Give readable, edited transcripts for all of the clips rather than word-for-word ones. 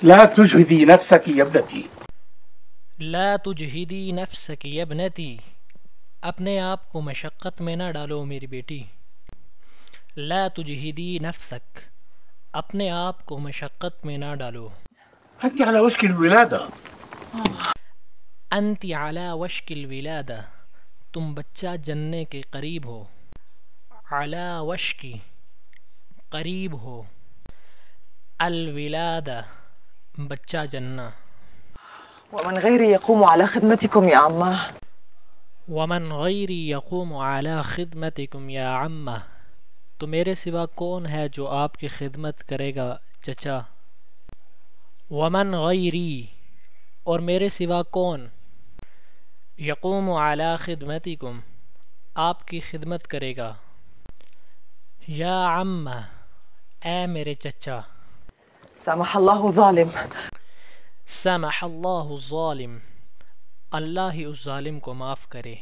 لا تجهدي نفسك يا ابنتي. لا تجہدی نفسک یا ابنتی، اپنے آپ کو مشقت میں نہ ڈالو میری بیٹی. لا تجہدی نفسک، اپنے آپ کو مشقت میں نہ ڈالو. أنت على وشك الولادة. انت علی وشک الولادہ، تم بچہ جننے کے قریب ہو. علی وشکی، قریب ہو. الولادہ، بچہ جننا. ومن غيري يقوم على خدمتكم يا عماه. ومن غیری یقوم علی خدمتکم یا عمہ، تو میرے سوا کون ہے جو آپ کی خدمت کرے گا چچا. ومن غیری، اور میرے سوا کون، یقوم علی خدمتکم، آپ کی خدمت کرے گا. یا عمہ، اے میرے چچا. سامح الله ظالم. سمح اللہ الظالم، اللہ ہی اس ظالم کو معاف کرے.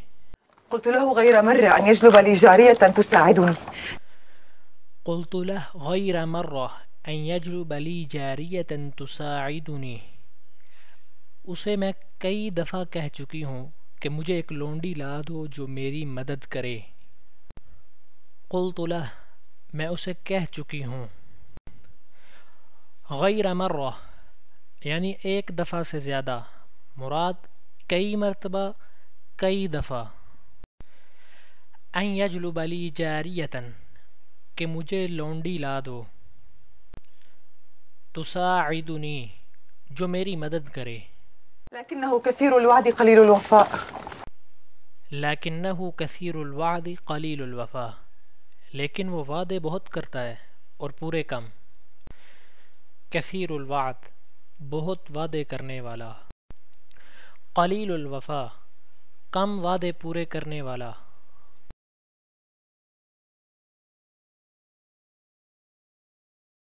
قلت له غير مرة أن يجلب لي جارية تساعدني. قلت له غیر مرہ ان یجلب لی جاریۃ تساعدنی، اسے میں کئی دفعہ کہہ چکی ہوں کہ مجھے ایک لونڈی لا دو جو میری مدد کرے. قلت له، میں اسے کہہ چکی ہوں. غیر مرہ یعنی ایک دفعہ سے زیادہ، مراد کئی مرتبہ، کئی دفعہ. ان یجلب لی جاریۃ، کہ مجھے لونڈی لا دو. تساعدنی، جو میری مدد کرے. لكنه كثير الوعد قليل الوفاء. لیکنہ کثیر الوعد قلیل الوفاء، لیکن وہ وعدے بہت کرتا ہے اور پورے کم. کثیر الوعد، بہت وعدے کرنے والا. قلیل الوفاء، کم وعدے پورے کرنے والا.